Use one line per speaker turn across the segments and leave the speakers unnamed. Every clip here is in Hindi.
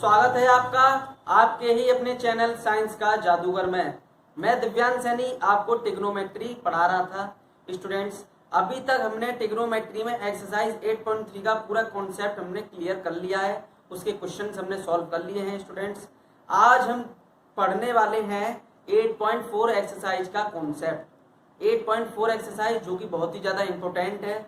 स्वागत है आपका आपके ही अपने चैनल साइंस का जादूगर में। मैं दिव्यांश सैनी आपको ट्रिग्नोमेट्री पढ़ा रहा था। स्टूडेंट्स, अभी तक हमने ट्रिग्नोमेट्री में एक्सरसाइज 8.3 का पूरा कॉन्सेप्ट हमने क्लियर कर लिया है, उसके क्वेश्चंस हमने सॉल्व कर लिए हैं। स्टूडेंट्स, आज हम पढ़ने वाले हैं 8.4 एक्सरसाइज का कॉन्सेप्ट। 8.4 एक्सरसाइज जो कि बहुत ही ज़्यादा इंपॉर्टेंट है,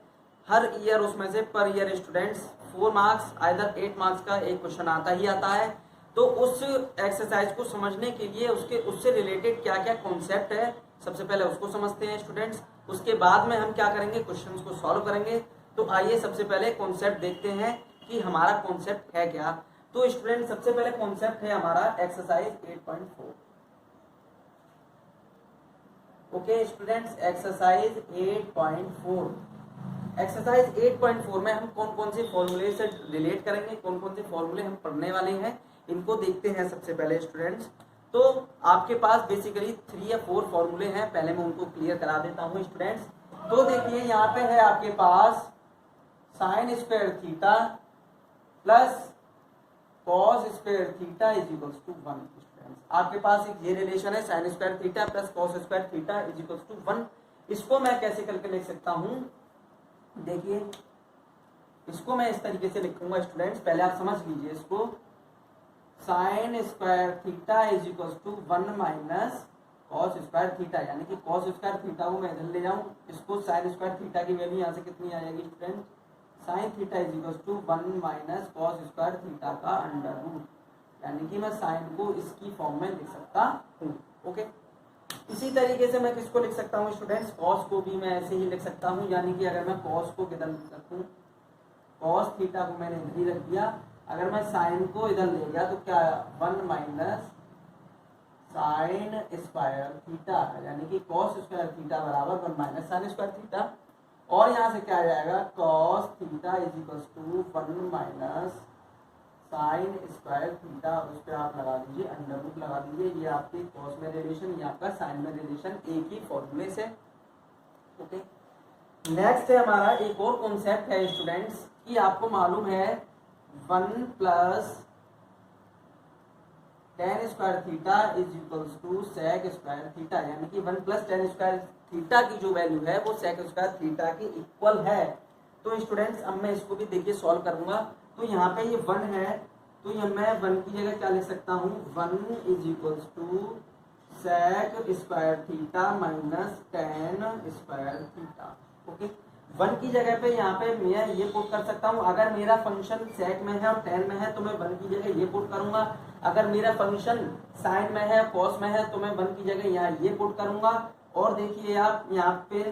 हर ईयर उसमें से per year students 4 marks either 8 marks का एक क्वेश्चन आता ही आता है। तो उस एक्सरसाइज को समझने के लिए उससे रिलेटेड क्या क्या कॉन्सेप्ट है, सबसे पहले उसको समझते हैं स्टूडेंट्स। उसके बाद में हम क्या करेंगे, क्वेश्चंस को सॉल्व करेंगे। तो आइए सबसे पहले कॉन्सेप्ट देखते हैं कि हमारा कॉन्सेप्ट है क्या। तो स्टूडेंट, सबसे पहले कॉन्सेप्ट है हमारा exercise 8.4। Okay students, exercise 8.4। Exercise 8.4 में हम कौन कौन से फॉर्मूले से रिलेट करेंगे, कौन कौन से फॉर्मूले हम पढ़ने वाले हैं, इनको देखते हैं सबसे पहले स्टूडेंट्स। तो आपके पास बेसिकली 3 या 4 फॉर्मूले हैं, पहले मैं उनको क्लियर करा देता हूं स्टूडेंट्स। तो देखिए यहाँ पे है आपके पास sine square theta plus cos square theta is equals to 1। आपके पास एक ये रिलेशन है, sine square theta plus cos square theta is equals to 1। इसको मैं कैसे करके लिख सकता हूं, देखिए इसको मैं इस तरीके से लिखूंगा स्टूडेंट्स, पहले आप समझ लीजिए इसको। Sine square theta is equals to 1 minus cos square theta, यानी कि कॉस स्क्वायर थीटा को मैं इधर ले जाऊं, इसको साइन स्क्वायर थीटा की वैल्यू यहाँ से कितनी आ जाएगी student, sine theta is equals to 1 minus cos square theta का अंडर रूट, यानी कि मैं साइन को इसकी फॉर्म में लिख सकता हूँ। ओके, इसी तरीके से मैं किसको लिख सकता हूँ स्टूडेंट्स, कॉस को भी मैं ऐसे ही लिख सकता हूँ, यानी कि अगर मैं कॉस को किधर रखूँ, कॉस थीटा को मैंने इधर ही रख दिया, अगर मैं साइन को इधर ले गया तो क्या 1 माइनस साइन स्क्वायर थीटा, यानी कि कॉस स्क्वायर थीटा बराबर 1 माइनस साइन स्क्वायर थीटा, और यहाँ से क्या आ जाएगा cos theta is equals to 1 minus sine square theta, उस पर आप लगा दीजिए अंडर रूट लगा दीजिए। ये आपके कॉस में रिलेशन, ये आपका साइन में रिलेशन, एक ही फॉर्मूले से। ओके, नेक्स्ट है हमारा एक और कॉन्सेप्ट है स्टूडेंट्स कि आपको मालूम है 1 plus tan square theta is equals to sec square theta, यानी कि 1 प्लस टेन स्क्वायर थीटा की जो वैल्यू है वो सेक स्क्वायर थीटा के इक्वल है। तो स्टूडेंट्स, अब मैं इसको भी देखिए सॉल्व करूंगा। तो यहाँ पे ये 1 है, तो ये मैं 1 की जगह क्या लिख सकता हूँ, 1 is equals to sec square theta minus tan square theta. Okay, 1 की जगह पे यहाँ पे मैं ये पुट कर सकता हूँ, अगर मेरा फंक्शन सेक में है और टेन में है तो मैं 1 की जगह ये पुट करूंगा, अगर मेरा फंक्शन साइन में है कॉस में है तो मैं 1 की जगह यहाँ ये पुट करूंगा। और देखिए आप यहाँ पे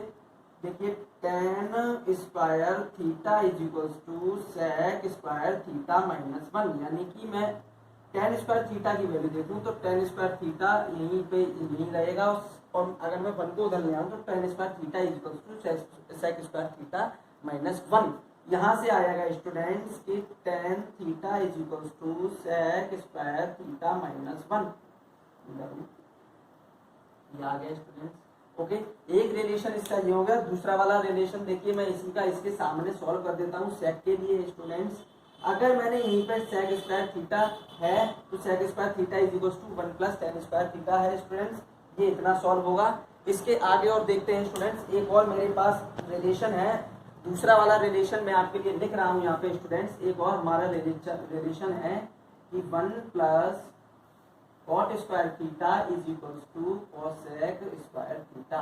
देखिए tan square theta is equals to sec square theta minus 1, यानी कि मैं टेन स्क्वायर थीटा की वैल्यू देखूं तो टेन स्क्वायर थीटा यहीं पे यहीं रहेगा, और अगर मैं 1 को उधर ले आऊं तो tan square theta is equals to sec square theta minus 1। यहाँ से आएगा स्टूडेंट्स कि tan theta is equals to sec square theta minus 1, ये आ गया स्टूडेंट्स। ओके, एक रिलेशन इसका ये हो गया। दूसरा वाला रिलेशन देखिए, मैं इसी का इसके सामने सॉल्व कर देता हूँ सेक के लिए स्टूडेंट्स। अगर मैंने यहीं पर सेक स्क्वायर थीटा है तो sec square theta is equals to 1 plus tan square theta है स्टूडेंट्स, ये इतना सॉल्व होगा। इसके आगे और देखते हैं स्टूडेंट्स, एक और मेरे पास रिलेशन है, दूसरा वाला रिलेशन मैं आपके लिए लिख रहा हूँ यहाँ पे स्टूडेंट्स। एक और हमारा रिलेशन है कि 1 plus cot square theta is equals to cosec square theta,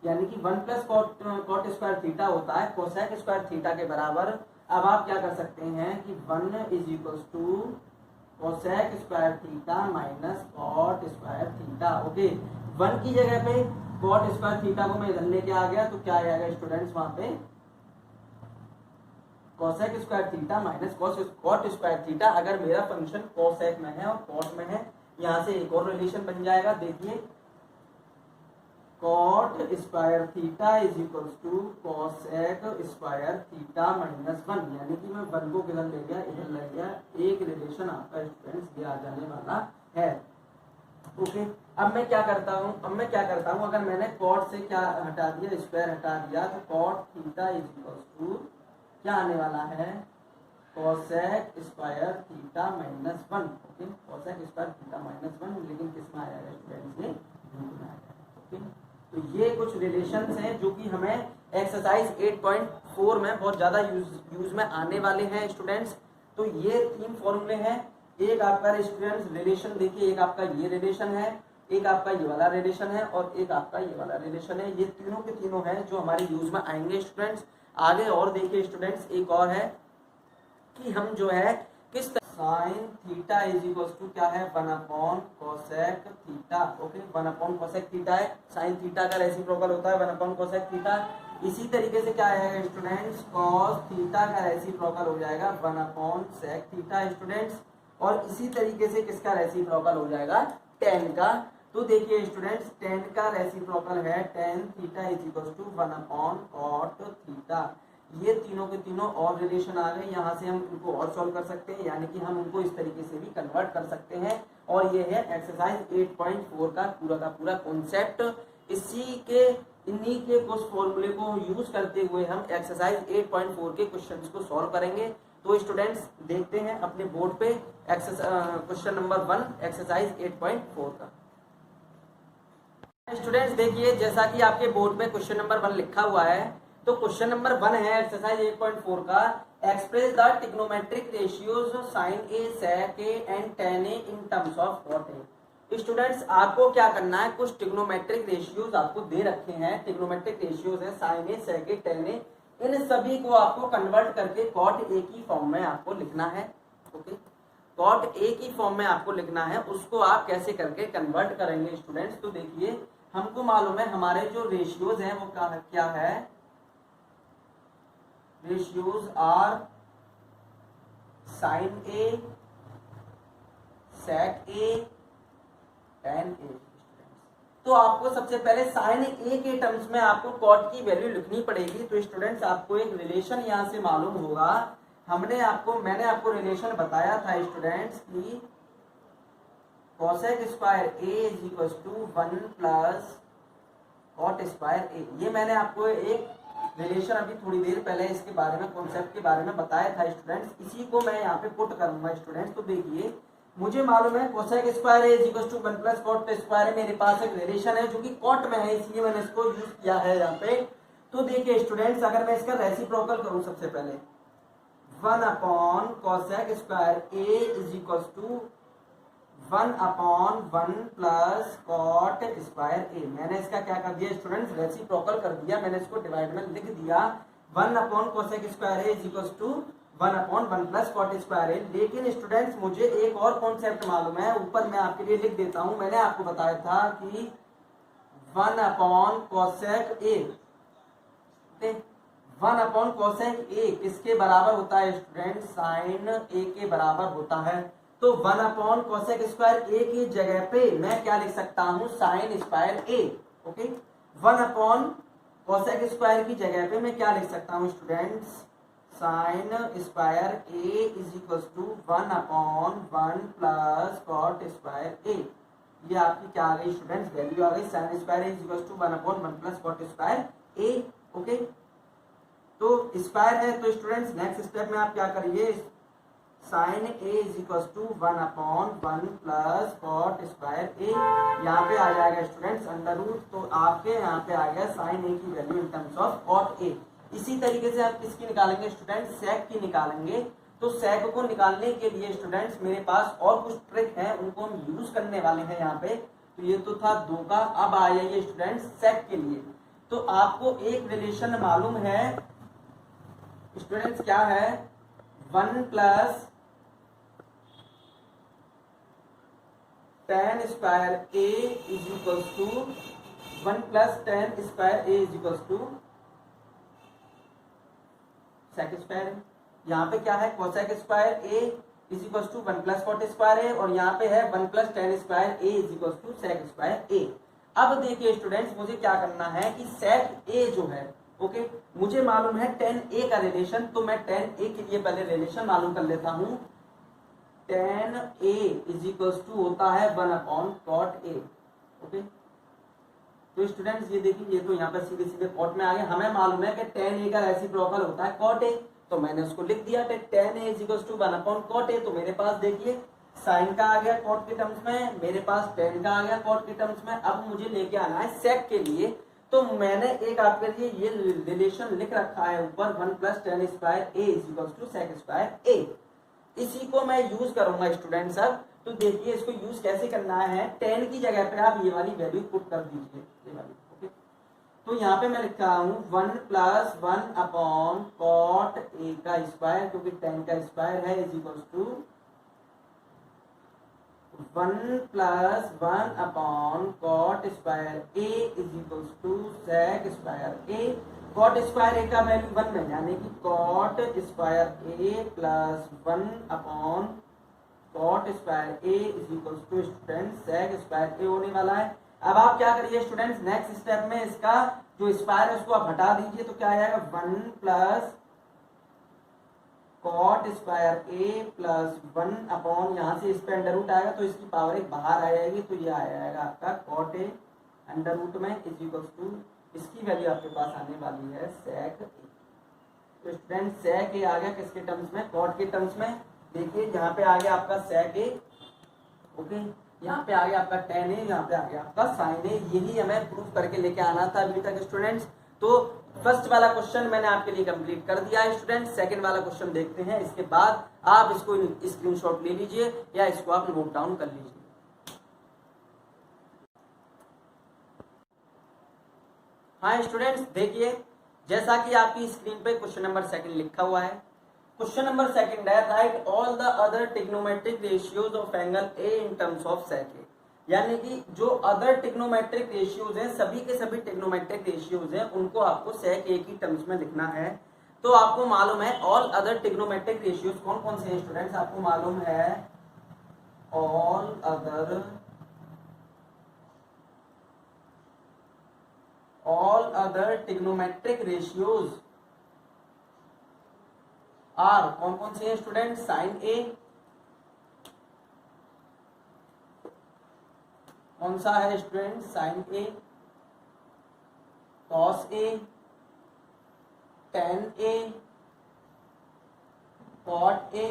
यानी कि 1 प्लस कॉट स्क्वायर थीटा होता है कोसेक स्क्वायर थीटा के बराबर। अब आप क्या कर सकते हैं कि 1 is equals to cosec square theta minus cot square theta. Okay, 1 की जगह पे कॉट स्क्वायर थीटा को मैं इधर लेके आ गया तो क्या आएगा स्टूडेंट्स, वहां पे cosec square theta minus cot square theta. अगर मेरा फंक्शन कोसेक में है और कॉट में है, यहाँ से एक और रिलेशन बन जाएगा। देखिए cot square theta is equals to cosec square theta minus 1, यानी कि मैं 1 को किधर ले गया, इधर ले गया, एक रिलेशन आपका स्टूडेंट्स ये आ जाने वाला है। ओके, अब मैं क्या करता हूँ, अगर मैंने कॉट से क्या हटा दिया, स्क्वायर हटा दिया, तो cot theta is equals to क्या आने वाला है, cosec square theta minus 1, okay, cosec square theta minus 1, लेकिन किस में आ जाएगा स्टूडेंट्स, ये रूट में आ जाएगा, ओके। तो ये कुछ रिलेशंस हैं जो कि हमें एक्सरसाइज 8.4 में बहुत ज़्यादा यूज में आने वाले हैं स्टूडेंट्स। तो ये 3 फॉर्मूले हैं, एक आपका स्टूडेंट्स रिलेशन देखिए, एक आपका ये रिलेशन है, एक आपका ये वाला रिलेशन है और एक आपका ये वाला रिलेशन है। ये तीनों के तीनों हैं जो हमारे यूज में आएंगे स्टूडेंट्स। आगे और देखिए स्टूडेंट्स, एक और है कि हम जो है किस sine theta is equal to क्या है 1 upon cosec theta, okay, 1 upon cosec theta है, साइन थीटा का रेसिप्रोकल होता है 1 अपॉन कोसेक थीटा। इसी तरीके से क्या आएगा स्टूडेंट्स, कॉस थीटा का रेसिप्रोकल हो जाएगा 1 अपॉन सेक थीटा स्टूडेंट्स, और इसी तरीके से किसका रेसिप्रोकल हो जाएगा, टेन का। तो देखिए स्टूडेंट्स, टेन का रेसिप्रोकल है tan theta is equal to 1 upon cot theta. ये तीनों के तीनों और रिलेशन आ गए, यहाँ से हम इनको और सॉल्व कर सकते हैं, यानी कि हम उनको इस तरीके से भी कन्वर्ट कर सकते हैं। और ये है एक्सरसाइज 8.4 का पूरा कॉन्सेप्ट। इन्हीं के कुछ फॉर्मूले को यूज करते हुए हम एक्सरसाइज 8.4 के क्वेश्चंस को सॉल्व करेंगे। तो स्टूडेंट्स देखते हैं अपने बोर्ड पे क्वेश्चन नंबर 1 एक्सरसाइज 8.4 का। स्टूडेंट्स देखिए, जैसा कि आपके बोर्ड पे क्वेश्चन नंबर 1 लिखा हुआ है, तो क्वेश्चन नंबर 1 है एक्सरसाइज 8.4 का, express the trigonometric ratios sine A, sec A and tan A in terms of cot A. Students आपको क्या करना है, कुछ ट्रिग्नोमेट्रिक रेशियोज आपको दे रखे हैं, ट्रिग्नोमेट्रिक रेशियोज है sign A, sec A, tan A, इन सभी को आपको कन्वर्ट करके कॉट ए की फॉर्म में आपको लिखना है, ओके। कॉट ए की फॉर्म में आपको लिखना है, उसको आप कैसे करके कन्वर्ट करेंगे स्टूडेंट्स। तो देखिए, हमको मालूम है हमारे जो रेशियोज हैं वो क्या है, ratios are sine A, sec A, tan A. तो आपको सबसे पहले साइन ए के टर्म्स में आपको कॉट की वैल्यू लिखनी पड़ेगी। तो स्टूडेंट्स आपको एक रिलेशन यहां से मालूम होगा, मैंने आपको रिलेशन बताया था स्टूडेंट्स की cosec square A is equal to 1 plus cot square A. ये मैंने आपको एक रिलेशन अभी थोड़ी देर पहले इसके बारे में, कॉन्सेप्ट के बारे में बताया था स्टूडेंट्स। इसी को मैं यहाँ पे पुट करूंगा स्टूडेंट्स। तो देखिए, मुझे मालूम है cosec square A is equal to 1 plus cot square A, मेरे पास एक रिलेशन है जो कि कॉट में है, इसलिए मैंने इसको यूज किया है यहाँ पे। तो देखिए स्टूडेंट्स, अगर मैं इसका रेसिप्रोकल करूं, सबसे पहले 1 upon cosec square A is equal to 1 upon 1 plus cot square A. मैंने इसका क्या कर दिया स्टूडेंट्स, रेसिप्रोकल कर दिया, मैंने इसको डिवाइड में लिख दिया 1 upon cosec square A is equal to 1 upon 1 plus cot square A. लेकिन स्टूडेंट्स मुझे एक और कॉन्सेप्ट मालूम है, ऊपर मैं आपके लिए लिख देता हूं। मैंने आपको बताया था कि 1 अपॉन कोसेक ए, 1 अपॉन कोसेक ए किसके बराबर होता है स्टूडेंट, साइन ए के बराबर होता है। तो 1 अपॉन कोसेक स्क्वायर ए की जगह पे मैं क्या लिख सकता हूं, sine square A, okay. 1 upon cosec square की जगह पे मैं क्या लिख सकता हूं students, sine square A is equal to 1 upon 1 plus cot square A. ये आपकी क्या आ गई स्टूडेंट्स, वैल्यू आ गई, sine square is equal to 1 upon 1 plus cot square A, okay. तो स्क्वायर है, तो स्टूडेंट्स नेक्स्ट स्टेप में आप क्या करिए, sine A is equal to 1 upon 1 plus cot square A. यहाँ पे आ जाएगा स्टूडेंट्स अंडर रूट, तो आपके यहाँ पे आ गया साइन ए की value in terms of cot A. इसी तरीके से आप किसकी निकालेंगे स्टूडेंट्स, सेक की निकालेंगे। तो सेक को निकालने के लिए स्टूडेंट्स मेरे पास और कुछ ट्रिक है, उनको हम यूज करने वाले हैं यहाँ पे। तो ये तो था 2 का, अब आ जाइए स्टूडेंट्स सेक के लिए। तो आपको एक रिलेशन मालूम है स्टूडेंट्स, क्या है, 1 plus tan square A is equal to 1 plus tan square A is equal to sec square. यहाँ पे क्या है, cosec square A is equal to 1 plus cot square ए, और यहाँ पे है 1 plus tan square A is equal to sec square A. अब देखिए स्टूडेंट्स, मुझे क्या करना है कि सेक ए जो है, ओके, मुझे मालूम है टेन ए का रिलेशन। तो मैं टेन ए के लिए पहले रिलेशन मालूम कर लेता हूं। Tan A is equal to होता है 1 अपॉन कॉट ए, ओके। तो स्टूडेंट्स ये देखिए, ये तो यहाँ पर सीधे सीधे कॉट में आ गया। हमें मालूम है कि टेन ए का रेसिप्रोकल होता है कॉट ए, तो मैंने उसको लिख दिया tan a is equal to 1/cot a। तो मेरे पास देखिए साइन का आ गया कॉट के टर्म्स में, मेरे पास tan का आ गया कॉट के टर्म्स में। अब मुझे लेके आना है सेक के लिए, तो मैंने एक आपके लिए ये रिलेशन लिख रखा है ऊपर 1 + tan square a is equal to sec square a। इसी को मैं यूज करूंगा स्टूडेंट सब। तो देखिए इसको यूज कैसे करना है, tan की जगह पे आप ये वाली वैल्यू पुट कर दीजिए, ये वाली। ओके, तो यहाँ पे मैं लिख रहा हूँ 1 + 1/cot a का स्क्वायर, क्योंकि tan का स्क्वायर है, is equal to 1 + 1/cot square a is equal to sec square a। cot square a का वैल्यू 1 में, यानी कि cot square a plus 1/cot square a is equal to student sec square a होने वाला है। अब आप क्या करिए स्टूडेंट्स, नेक्स्ट स्टेप में इसका जो स्क्वायर है उसको आप हटा दीजिए, तो क्या आएगा 1 + cot स्क्वायर a प्लस 1 यहाँ से इस पे अंडर रूट आएगा तो इसकी पावर एक बाहर आ जाएगी, तो ये आ जाएगा आपका cot a अंडर रूट में इज इक्वल टू, इसकी वैल्यू आपके पास आने वाली है sec a। तो स्टूडेंट sec a आ गया किसके टर्म्स में, cot के टर्म्स में। देखिए यहाँ पे आ गया आपका sec a, ओके, यहाँ पे आ गया आपका tan a, यहाँ पे आ गया आपका sin a। यही हमें प्रूव करके लेके आना था अभी तक स्टूडेंट्स। तो फर्स्ट वाला क्वेश्चन मैंने आपके लिए कंप्लीट कर दिया है स्टूडेंट। सेकंड वाला क्वेश्चन देखते हैं, इसके बाद आप इसको स्क्रीनशॉट ले लीजिए या इसको आप नोट डाउन कर लीजिए। हाँ स्टूडेंट्स देखिए, जैसा कि आपकी स्क्रीन पे क्वेश्चन नंबर 2 लिखा हुआ है। क्वेश्चन नंबर 2 है right all the other trigonometric ratios of angle A in terms of sec a। यानी कि जो अदर ट्रिग्नोमेट्रिक रेशियोज हैं, सभी के सभी ट्रिग्नोमेट्रिक रेशियोज हैं, उनको आपको sec a की टर्म्स में लिखना है। तो आपको मालूम है ऑल अदर ट्रिग्नोमेट्रिक रेशियोज कौन कौन से हैं स्टूडेंट्स, आपको मालूम है all other trigonometric ratios are, कौन कौन से हैं स्टूडेंट, sin a, कौन सा है student, sin a, cos a, tan a, cot a,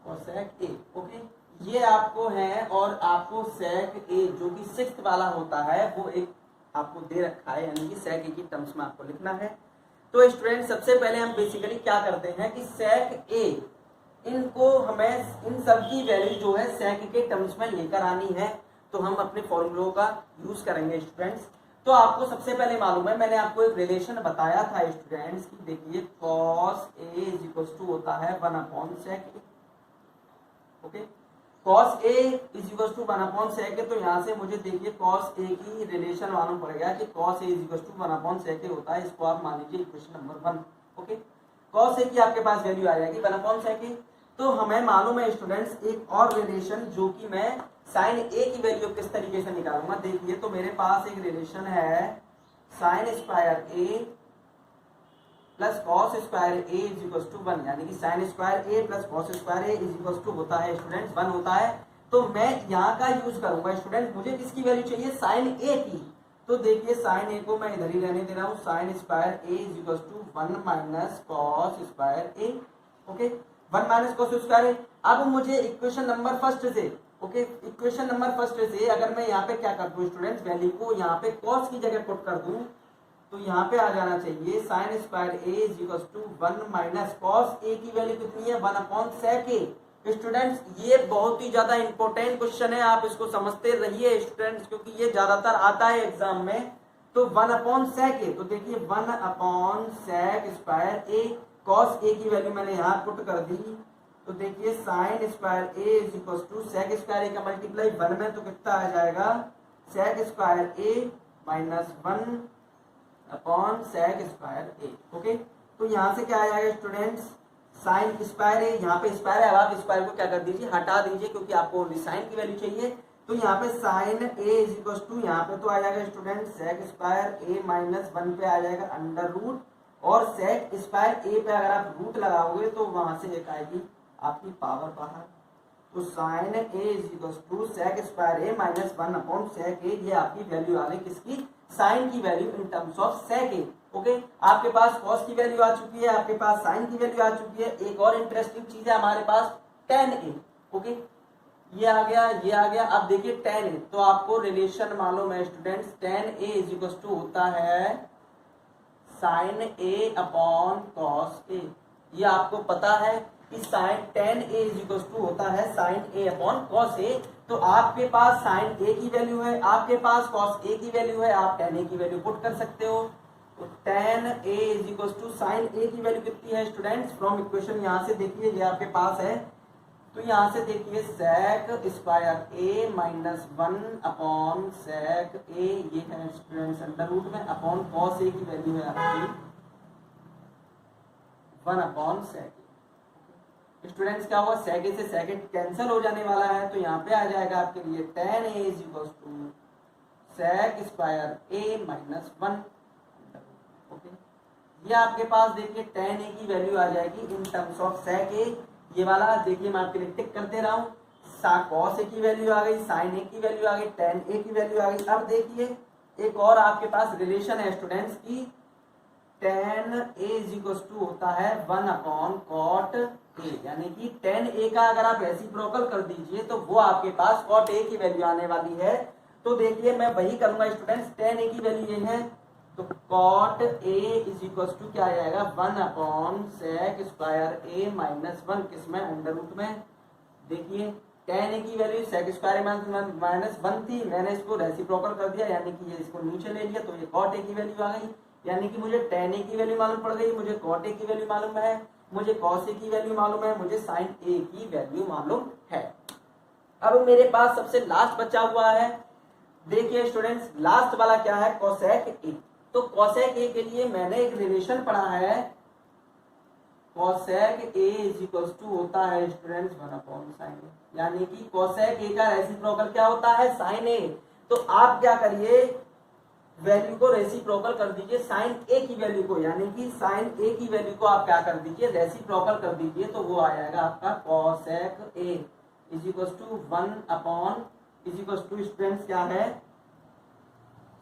और sec a। ओके, ये आपको है। और आपको sec a जो कि 6th वाला होता है वो एक आपको दे रखा है, यानी कि sec a की टर्म्स में आपको लिखना है। तो स्टूडेंट सबसे पहले हम बेसिकली क्या करते हैं कि sec a, इनको हमें इन सब की वैल्यू जो है sec के टर्म्स में लेकर आनी है। तो हम अपने फॉर्मूलों का यूज करेंगे स्टूडेंट्स। तो आपको सबसे पहले मालूम है, मैंने आपको एक रिलेशन बताया था स्टूडेंट्स की, देखिए cos a is equal to होता है 1/sec a। Okay, cos a is equal to 1/sec a। तो यहाँ से मुझे देखिए cos a की रिलेशन मालूम पड़ेगा कि cos a is equal to 1/sec a होता है। इसको आप मान लीजिए equation number 1। Okay, cos a की आपके पास वैल्यू आ जाएगी 1/sec a। तो हमें मालूम है स्टूडेंट्स एक और रिलेशन, जो कि मैं sin a की वैल्यू किस तरीके से निकालूंगा। देखिए तो मेरे पास एक रिलेशन है sin square a plus cos square a is equal to 1, यानी कि sin square a plus cos square a is equal to होता है स्टूडेंट्स 1 होता है। तो मैं यहाँ का यूज करूंगा स्टूडेंट, मुझे किसकी वैल्यू चाहिए, sin a की। तो देखिए sin a को मैं इधर ही रहने दे रहा हूँ, sin square a is equal to 1 minus cos square a। Okay, 1 minus cos square a। अब मुझे इक्वेशन नंबर फर्स्ट से, ओके, इक्वेशन नंबर फर्स्ट से अगर मैं यहाँ पे क्या कर दूं स्टूडेंट्स, वैल्यू को यहाँ पे cos की जगह पुट कर दूं, तो यहाँ पे आ जाना चाहिए sin square a is equal to 1 minus cos a की वैल्यू कितनी है 1/sec a। स्टूडेंट्स ये बहुत ही ज्यादा इंपॉर्टेंट क्वेश्चन है, आप इसको समझते रहिए स्टूडेंट्स, क्योंकि ये ज्यादातर आता है एग्जाम में। तो 1/sec a, तो देखिए 1/sec square a, cos a की वैल्यू मैंने यहाँ पुट कर दी। तो देखिए sin square a is equal to sec square a का मल्टीप्लाई 1 में, तो कितना आ जाएगा sec square a minus 1/sec square a। Okay, तो यहाँ से क्या आ जाएगा स्टूडेंट्स, साइन स्क्वायर है, यहाँ पे स्क्वायर है, अब आप स्क्वायर को क्या कर दीजिए, हटा दीजिए, क्योंकि आपको ओनली साइन की वैल्यू चाहिए। तो यहाँ पे sine a is equal to, यहाँ पे तो आ जाएगा student sec square a minus 1 पे आ जाएगा अंडर रूट, और sec स्क्वायर a पे अगर आप रूट लगाओगे तो वहां से एक आएगी आपकी पावर बाहर। तो sine a is equal to sec square a minus 1/sec a, ये आपकी वैल्यू आ गई किसकी, साइन की value in terms of sec a। Okay, आपके पास कॉस की वैल्यू आ चुकी है, आपके पास साइन की वैल्यू आ चुकी है। एक और इंटरेस्टिंग चीज है हमारे पास tan a। ओके, ये आ गया, ये आ गया। अब देखिए tan a, तो आपको रिलेशन मालूम है students, tan a is equal to होता है sin a upon cos a। ये आपको पता है कि sine tan a is equal to होता है sin a upon cos a। तो आपके पास sin a की वैल्यू है, आपके पास cos a की वैल्यू है, आप tan a की वैल्यू पुट कर सकते हो। तो tan a is equal to sine a की वैल्यू कितनी है स्टूडेंट्स, फ्रॉम इक्वेशन यहाँ से देखिए, ये आपके पास है, तो यहाँ से देखिए sec square a minus 1 upon sec a, ये है स्टूडेंट्स अंडर रूट में, अपॉन cos a की वैल्यू है आपकी 1 अपॉन sec a। स्टूडेंट्स क्या हुआ, sec a से sec a कैंसिल हो जाने वाला है, तो यहाँ पे आ जाएगा आपके लिए tan a is equal to sec square a minus 1। Okay, ये आपके पास देखिए tan a की वैल्यू आ जाएगी in terms of sec a। ये वाला देखिए मैं आपके लिए टिक कर दे रहा हूँ, cos a की वैल्यू आ गई, sin a की वैल्यू आ गई, tan a की वैल्यू आ गई। अब देखिए एक और आपके पास रिलेशन है स्टूडेंट्स की, tan a is equal to होता है 1 अपॉन cot a, यानी कि tan a का अगर आप रेसिप्रोकल कर दीजिए तो वो आपके पास cot a की वैल्यू आने वाली है। तो देखिए मैं वही करूंगा स्टूडेंट्स, tan a की वैल्यू ये है, तो cot a is equal to क्या आ जाएगा 1 upon sec square a minus 1, किसमें अंडर रूट में। देखिए tan a की वैल्यू sec स्क्वायर माइनस 1 थी, मैंने इसको रेसिप्रोकल कर दिया, यानी कि ये इसको नीचे ले लिया, तो ये cot a की वैल्यू आ गई, यानी कि मुझे tan a की वैल्यू मालूम पड़ गई, मुझे cot a की वैल्यू मालूम है, मुझे cos a की वैल्यू मालूम है, मुझे sin a की वैल्यू मालूम है। अब मेरे पास सबसे लास्ट बचा हुआ है, देखिए स्टूडेंट्स लास्ट वाला क्या है, cosec a। तो cosec a के लिए मैंने एक रिलेशन पढ़ा है, cosec a is equal to होता है स्टूडेंट्स 1 अपॉन sin a, यानी कि cosec a का रेसिप्रोकल क्या होता है sin a। तो आप क्या करिए, वैल्यू को रेसिप्रोकल कर दीजिए sin a की वैल्यू को, यानी कि sin a की वैल्यू को आप क्या कर दीजिए, रेसिप्रोकल कर दीजिए, तो वो आ जाएगा आपका cosec a is equal to 1 upon is equal to students क्या है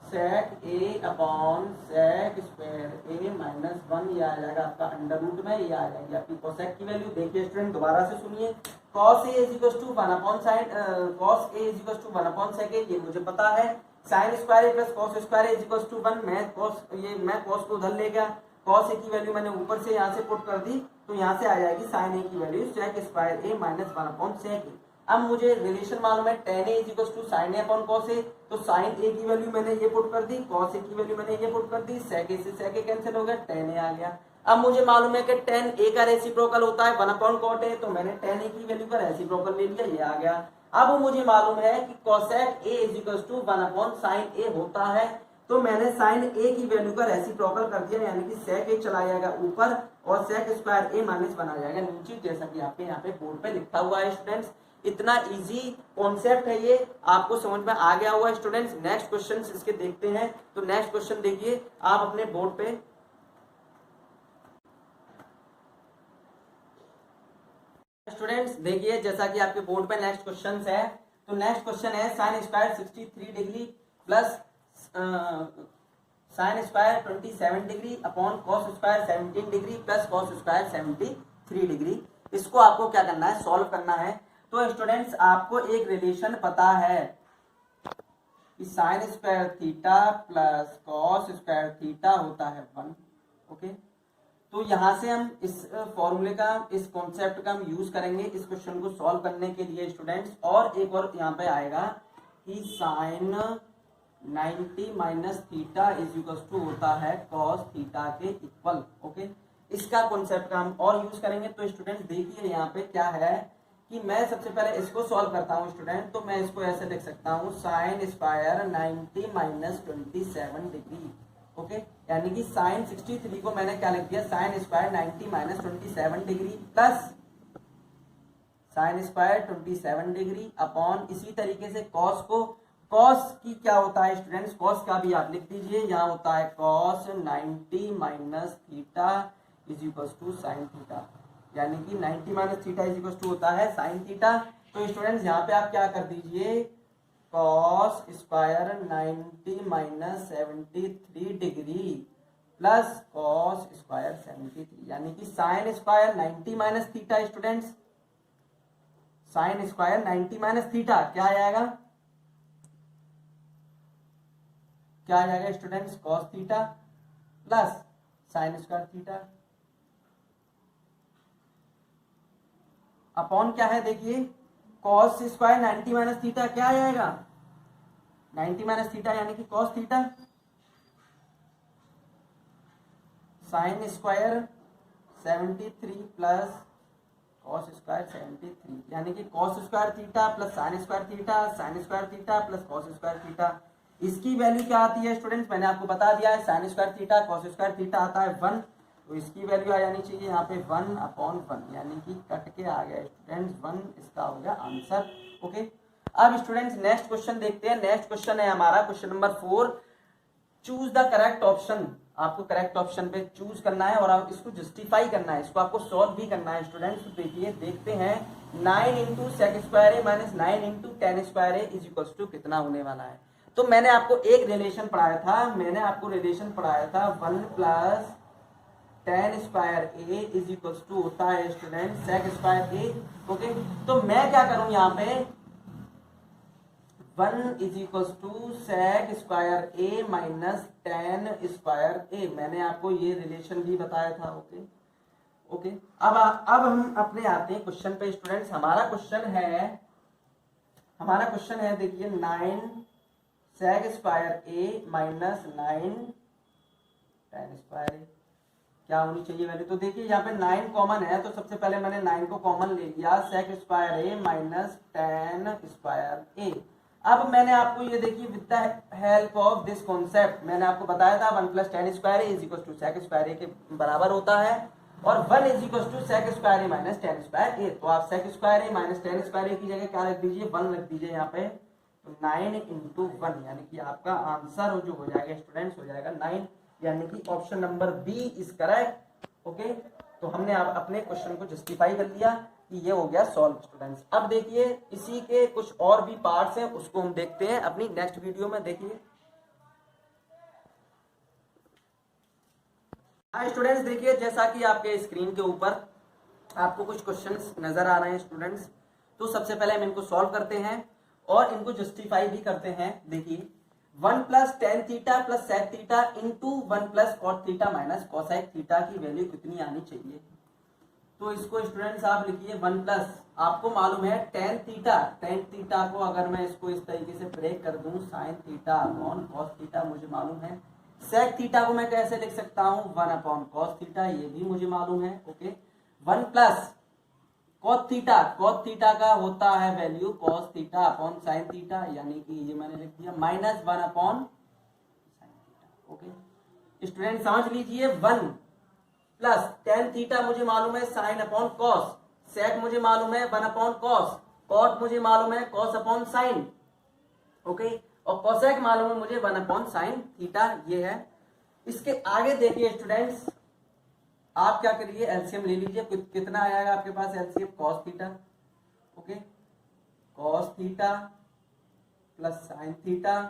sec a upon sec square a minus 1, ये आ जाएगा आपका अंडर रूट में, ये आ जाएगी आपकी cosec की वैल्यू। देखिए स्टूडेंट दोबारा से सुनिए, cos a is equal to 1 upon sin cos a is equal to 1 upon sec a, ये मुझे पता है। sin square plus cos square is equal to 1, मैं cos को उधर ले गया, cos a की वैल्यू मैंने ऊपर से यहाँ से पुट कर दी, तो यहाँ से आ जाएगी sin a की value sec square a minus 1 upon sec a। अब मुझे रिलेशन मालूम है tan a is equal to sin a upon cos a, तो sin a की वैल्यू मैंने ये पुट कर दी, cos a की वैल्यू मैंने ये पुट कर दी, sec a से sec a कैंसिल हो गया, tan a आ गया। अब मुझे मालूम है कि tan a का रेसिप्रोकल होता है 1 अपॉन cot a, तो मैंने tan a की वैल्यू का रेसिप्रोकल ले लिया, ये आ गया। अब मुझे मालूम है कि cosec a is equal to 1 upon sin a होता है, तो मैंने sin a की वैल्यू का रेसिप्रोकल कर दिया, यानी कि sec a चला जाएगा ऊपर और sec स्क्वायर a माइनस 1 आ जाएगा नीचे, जैसा कि आपके यहाँ पे बोर्ड पे लिखा हुआ है स्टूडेंट्स। इतना इजी कॉन्सेप्ट है, ये आपको समझ में आ गया हुआ स्टूडेंट्स। नेक्स्ट क्वेश्चन इसके देखते हैं, तो नेक्स्ट क्वेश्चन देखिए आप अपने बोर्ड पे, स्टूडेंट्स देखिए जैसा कि आपके बोर्ड पे नेक्स्ट क्वेश्चन है, तो नेक्स्ट क्वेश्चन है sine square 63 degree plus sine square 27 degree upon cos square 17 degree plus cos square 73 degree. इसको आपको क्या करना है, सॉल्व करना है। तो स्टूडेंट्स आपको एक रिलेशन पता है कि sign square theta plus cos square theta होता है 1। ओके, तो यहां से हम इस फॉर्मूले का, इस कॉन्सेप्ट का हम यूज करेंगे इस क्वेश्चन को सॉल्व करने के लिए स्टूडेंट्स। और एक और यहाँ पे आएगा कि sine 90 minus theta is equal to होता है कॉस थीटा के इक्वल। ओके, इसका कॉन्सेप्ट का हम और यूज करेंगे। तो स्टूडेंट देखिए यहाँ पे क्या है कि मैं सबसे पहले इसको सॉल्व करता हूँ स्टूडेंट, तो मैं इसको ऐसे लिख सकता हूँ sine square 90 minus 27 degree. Okay, यानी कि साइन 63 को मैंने क्या लिख दिया, sine square 90 minus 27 degree plus sine square 27 degree upon इसी तरीके से कॉस को, कॉस की क्या होता है स्टूडेंट्स, कॉस का भी आप लिख दीजिए, यहाँ होता है cos 90 minus theta is equal to sine theta, यानी कि 90 minus theta is equal to होता है साइन थीटा। तो स्टूडेंट्स यहाँ पे आप क्या कर दीजिए, cos square 90 minus 73 degree plus cos square 73, यानी कि sine square 90 minus theta students, sine square 90 minus theta क्या आ जाएगा, क्या आ जाएगा students, cos theta plus sine square theta upon क्या है, देखिए कॉस स्क्वायर 90 माइनस थीटा क्या आ जाएगा, 90 माइनस थीटा यानी कि cos theta, sine square 73 plus cos square 73, यानी कि cos square theta plus sine square theta, sign square theta plus cos square theta. इसकी वैल्यू क्या आती है स्टूडेंट्स, मैंने आपको बता दिया है, sine square theta cos square theta आता है 1, तो इसकी वैल्यू आ जानी चाहिए यहाँ पे 1/1, यानी कि कट के आ गया स्टूडेंट्स 1, इसका हो गया आंसर। ओके, अब स्टूडेंट्स नेक्स्ट क्वेश्चन देखते हैं। नेक्स्ट क्वेश्चन है हमारा question number 4, choose the correct option. आपको करेक्ट ऑप्शन पे चूज करना है और आप इसको जस्टिफाई करना है, इसको आपको सॉल्व भी करना है स्टूडेंट्स। तो देखिए देखते हैं 9 into sec square A minus 9 into tan square A is equal to कितना होने वाला है। तो मैंने आपको एक रिलेशन पढ़ाया था, मैंने आपको रिलेशन पढ़ाया था 1 plus tan square A is equal to होता है student sec square A. Okay, तो मैं क्या करूं यहाँ पे 1 is equal to sec square A minus tan square A, मैंने आपको ये रिलेशन भी बताया था। ओके ओके, अब हम अपने आते हैं क्वेश्चन पे स्टूडेंट्स। हमारा क्वेश्चन है देखिए 9 सेक स्क्वायर ए माइनस 9 टेन स्क्वायर ए क्या होनी चाहिए वैल्यू। तो देखिए यहाँ पे 9 कॉमन है, तो सबसे पहले मैंने 9 को कॉमन ले लिया, sec square A minus tan square A. अब मैंने आपको ये देखिए with the help of this concept मैंने आपको बताया था 1 plus tan square A is equal to sec square A के बराबर होता है, और 1 is equal to sec square A minus tan square A. तो आप sec square A minus tan square A की जगह क्या रख दीजिए, 1 रख दीजिए यहाँ पे। तो 9 इंटू 1 यानी कि आपका आंसर जो हो जाएगा स्टूडेंट्स हो जाएगा 9, यानी कि option number B is correct. Okay, तो हमने अपने क्वेश्चन को जस्टिफाई कर लिया कि ये हो गया सॉल्व स्टूडेंट्स। अब देखिए इसी के कुछ और भी पार्ट्स हैं, उसको हम देखते हैं अपनी नेक्स्ट वीडियो में। देखिए स्टूडेंट्स, देखिए जैसा कि आपके स्क्रीन के ऊपर आपको कुछ क्वेश्चंस नजर आ रहे हैं स्टूडेंट्स, तो सबसे पहले हम इनको सॉल्व करते हैं और इनको जस्टिफाई भी करते हैं। देखिए 1 plus tan theta plus sec theta into 1 plus cot theta minus cosec theta की वैल्यू कितनी आनी चाहिए। तो इसको स्टूडेंट्स आप लिखिए 1 प्लस, आपको मालूम है टेन थीटा को अगर मैं इसको इस तरीके से ब्रेक कर दूं sine theta upon cos theta मुझे मालूम है। सेक थीटा को मैं कैसे लिख सकता हूं 1 अपॉन कॉस थीटा, ये भी मुझे मालूम है। ओके, 1 प्लस कॉस थीटा का होता है value cos theta upon sine theta, यानी कि ये मैंने लिख दिया minus 1 upon sine theta. Okay student समझ लीजिए 1 प्लस टेन थीटा मुझे मालूम है साइन अपॉन कॉस, सेक मुझे मालूम है 1 अपॉन कॉस, कॉट मुझे मालूम है कॉस अपॉन साइन। ओके, और कोसेक मालूम है मुझे 1 अपॉन साइन थीटा, ये है। इसके आगे देखिए स्टूडेंट्स, आप क्या करिए एलसीएम ले लीजिए, कितना आएगा आपके पास LCM cos theta. Okay, cos theta plus sine theta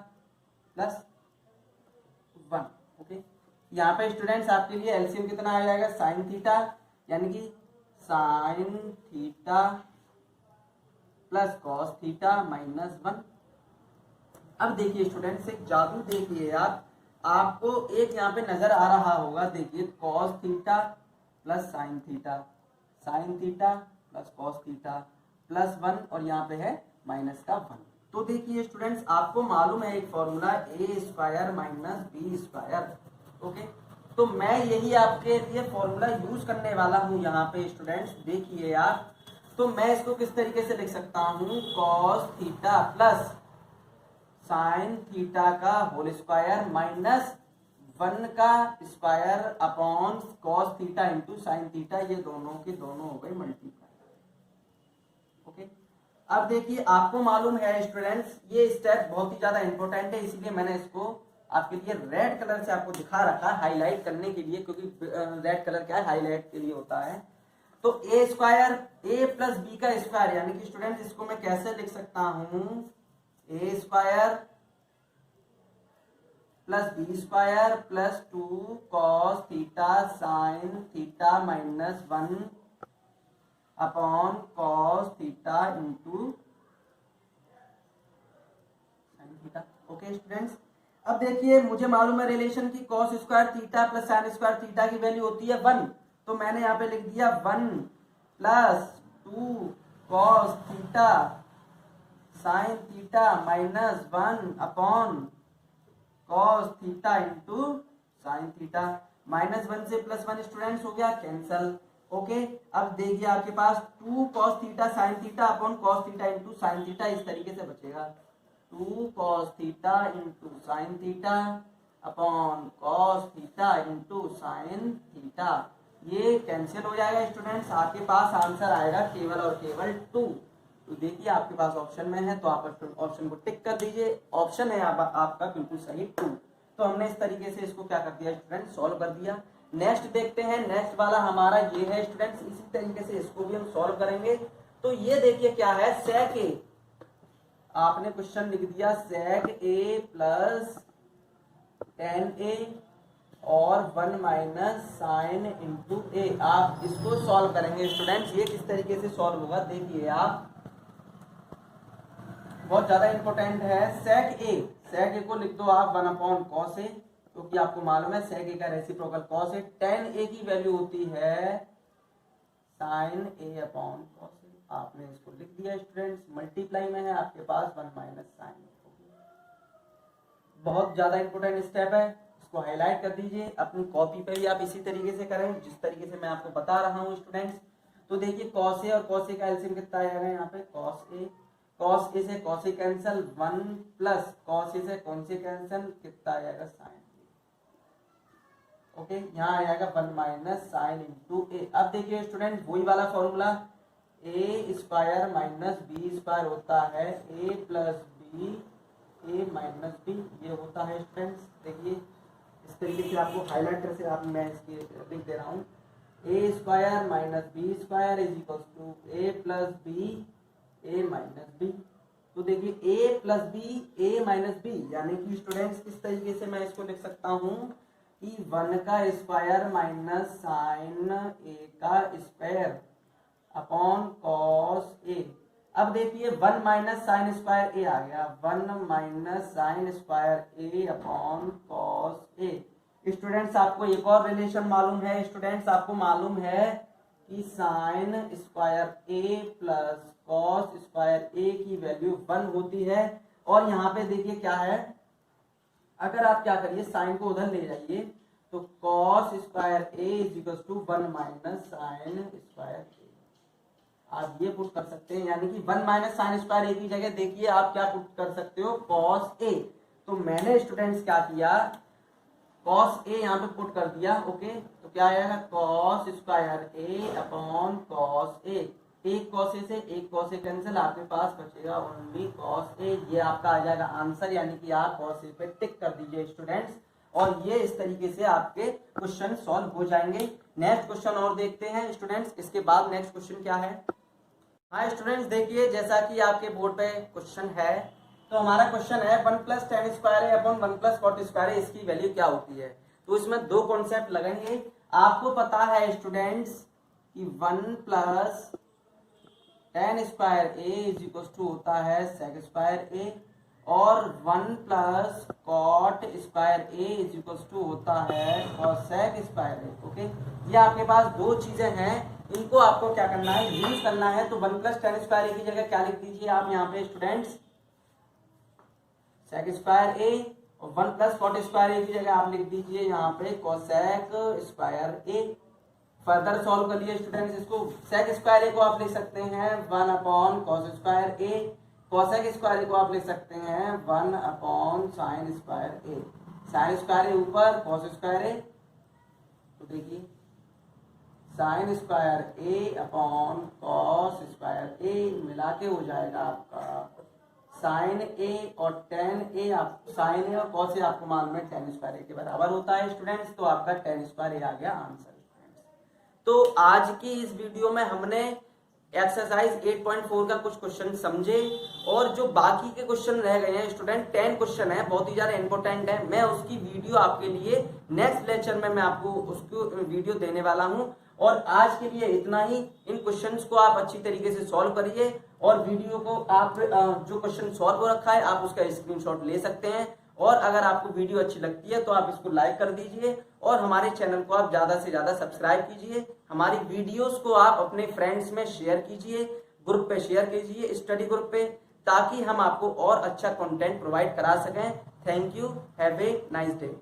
plus 1। Okay, यहाँ पे स्टूडेंट्स आपके लिए एलसीएम कितना आ जाएगा साइन थीटा, यानी कि sign theta plus cos theta minus 1। अब देखिए स्टूडेंट्स एक जादू देखिए आप, आपको एक यहाँ पे नजर आ रहा होगा, देखिए cos theta plus sine theta plus cos theta plus 1 और यहाँ पे है माइनस का 1। तो देखिए स्टूडेंट्स आपको मालूम है एक formula A square minus B square. Okay, तो मैं यही आपके लिए फॉर्मूला यूज करने वाला हूँ यहाँ पे स्टूडेंट्स। देखिए आप, तो मैं इसको किस तरीके से लिख सकता हूँ, cos theta plus sine theta का होल स्क्वायर माइनस 1 का square upon cos theta into sine theta, ये दोनों के दोनों हो गए मल्टीप्लाई। ओके, अब देखिए आपको मालूम है स्टूडेंट्स ये स्टेप बहुत ही ज्यादा इंपॉर्टेंट है, इसलिए मैंने इसको आपके लिए रेड कलर से आपको दिखा रखा है हाईलाइट करने के लिए, क्योंकि रेड कलर क्या है हाईलाइट के लिए होता है। तो A square A plus B का स्क्वायर, यानी कि स्टूडेंट इसको मैं कैसे लिख सकता हूं, A square plus B square plus 2 cos theta sine theta minus 1 upon cos theta into sine theta. Okay students, अब देखिए मुझे मालूम है रिलेशन की cos square theta plus sine square theta की वैल्यू होती है 1, तो मैंने यहाँ पे लिख दिया 1 plus 2 cos theta sine theta minus 1 upon cos theta into sine theta. -1 से +1 स्टूडेंट्स हो गया कैंसल। ओके, अब देखिए आपके पास 2 cos theta sine theta upon cos theta into sine theta इस तरीके से बचेगा, 2 cos theta into sine theta upon cos theta into sine theta. ये कैंसिल हो जाएगा स्टूडेंट्स, आपके पास आंसर आएगा केवल और केवल 2। तो देखिए आपके पास ऑप्शन में है तो आप ऑप्शन को टिक कर दीजिए, ऑप्शन है आपका बिल्कुल सही 2। तो हमने इस तरीके से इसको क्या कर दिया स्टूडेंट, सॉल्व कर दिया। नेक्स्ट देखते हैं, नेक्स्ट वाला हमारा ये है स्टूडेंट्स, इसी तरीके से इसको भी हम सॉल्व करेंगे। तो ये देखिए क्या है, सेक ए, आपने क्वेश्चन लिख दिया सेक ए प्लस tan ए और 1 माइनस साइन इंटू ए। आप इसको सॉल्व करेंगे स्टूडेंट्स, ये किस तरीके से सॉल्व होगा देखिए आप, बहुत ज्यादा इंपॉर्टेंट है। सेक ए को लिख दो आप 1 अपॉन कॉस ए, क्योंकि आपको मालूम है सेक ए का रेसिप्रोकल कॉस ए। tan ए की वैल्यू होती है sign A upon cos A, आपने इसको लिख दिया स्टूडेंट्स, मल्टीप्लाई में है आपके पास 1 माइनस साइन। बहुत ज्यादा इंपॉर्टेंट स्टेप है, इसको हाईलाइट कर दीजिए अपनी कॉपी पे भी, आप इसी तरीके से करें जिस तरीके से मैं आपको बता रहा हूँ स्टूडेंट्स। तो देखिए कॉस ए और कॉस ए का एलसीएम कितना आएगा यहाँ पे, कॉस ए से cos A cancel, 1 plus cos A से कौन से कैंसिल, कितना आ जाएगा साइन। ओके, यहाँ आ जाएगा 1 माइनस साइन इंटू ए। अब देखिए स्टूडेंट वही वाला formula, A square minus B square होता है ए plus B A minus B, ये होता है स्टूडेंट्स। देखिए इस तरीके से आपको हाईलाइटर से आप मैं इसकी लिख दे रहा हूँ, A square minus B square is equal to A plus B A minus B. तो देखिए A plus B A minus B, यानी कि स्टूडेंट्स किस तरीके से मैं इसको लिख सकता हूँ कि 1 का स्क्वायर माइनस साइन ए का स्क्वायर अपॉन कॉस ए। अब देखिए 1 माइनस साइन स्क्वायर ए आ गया, 1 minus sine square A upon cos A. Students आपको एक और रिलेशन मालूम है स्टूडेंट्स, आपको मालूम है कि sign square A plus cos square A की वैल्यू 1 होती है। और यहाँ पे देखिए क्या है, अगर आप क्या करिए साइन को उधर ले जाइए तो cos square A is equal to 1 minus sine square A, आप ये पुट कर सकते हैं, यानी कि 1 माइनस साइन स्क्वायर ए की जगह देखिए आप क्या पुट कर सकते हो, कॉस ए। तो मैंने स्टूडेंट्स क्या किया, कॉस ए यहाँ पे पुट कर दिया। ओके, तो क्या आएगा cos square A upon cos A, एक कॉस ए से एक कॉस ए कैंसिल, आपके पास बचेगा ओनली कॉस ए। ये आपका आ जाएगा आंसर, यानी कि आप कॉस ए पे टिक कर दीजिए स्टूडेंट्स, और ये इस तरीके से आपके क्वेश्चन सॉल्व हो जाएंगे। नेक्स्ट क्वेश्चन और देखते हैं स्टूडेंट्स, इसके बाद नेक्स्ट क्वेश्चन क्या है। हाँ स्टूडेंट्स देखिए, जैसा कि आपके बोर्ड पे क्वेश्चन है, तो हमारा क्वेश्चन है 1 प्लस tan स्क्वायर ए अपॉन 1 प्लस कॉट स्क्वायर ए, इसकी वैल्यू क्या होती है। तो इसमें दो कॉन्सेप्ट लगेंगे। आपको पता है स्टूडेंट्स कि 1 plus tan square A is equal to होता है sec स्क्वायर ए, और 1 plus cot square A is equal to होता है cosec स्क्वायर ए। ओके, ये आपके पास दो चीजें हैं, इनको आपको क्या करना है, यूज करना है। तो 1 प्लस tan स्क्वायर ए की जगह क्या लिख दीजिए आप यहाँ पे स्टूडेंट्स, sec स्क्वायर ए, और 1 प्लस कॉट स्क्वायर ए की जगह आप लिख दीजिए यहाँ पे cosec स्क्वायर ए। फर्दर सॉल्व कर लिए स्टूडेंट्स इसको, sec स्क्वायर ए को आप लिख सकते हैं 1 अपॉन cos स्क्वायर ए, cosec स्क्वायर ए को आप लिख सकते हैं 1 अपॉन sin स्क्वायर ए। sin स्क्वायर ए ऊपर, cos स्क्वायर ए, तो देखिए sin स्क्वायर ए अपॉन cos स्क्वायर ए मिला के हो जाएगा आपका sin ए और tan ए। आप sin ए और cos ए आपको मालूम है tan स्क्वायर ए के बराबर होता है स्टूडेंट्स, तो आपका tan स्क्वायर ए आ गया आंसर। तो आज की इस वीडियो में हमने एक्सरसाइज 8.4 का कुछ क्वेश्चन समझे, और जो बाकी के क्वेश्चन रह गए हैं स्टूडेंट 10 क्वेश्चन है, बहुत ही ज्यादा इंपॉर्टेंट है, मैं उसकी वीडियो आपके लिए नेक्स्ट लेक्चर में मैं आपको उसको वीडियो देने वाला हूं। और आज के लिए इतना ही। इन क्वेश्चंस को आप अच्छी तरीके से सॉल्व करिए, और वीडियो को आप जो क्वेश्चन सॉल्व हो रखा है आप उसका स्क्रीनशॉट ले सकते हैं। और अगर आपको वीडियो अच्छी लगती है तो आप इसको लाइक कर दीजिए, और हमारे चैनल को आप ज्यादा से ज्यादा सब्सक्राइब कीजिए। हमारी वीडियोस को आप अपने फ्रेंड्स में शेयर कीजिए, ग्रुप पे शेयर कीजिए, स्टडी ग्रुप पे, ताकि हम आपको और अच्छा कंटेंट प्रोवाइड करा सकें। Thank you, have a nice day.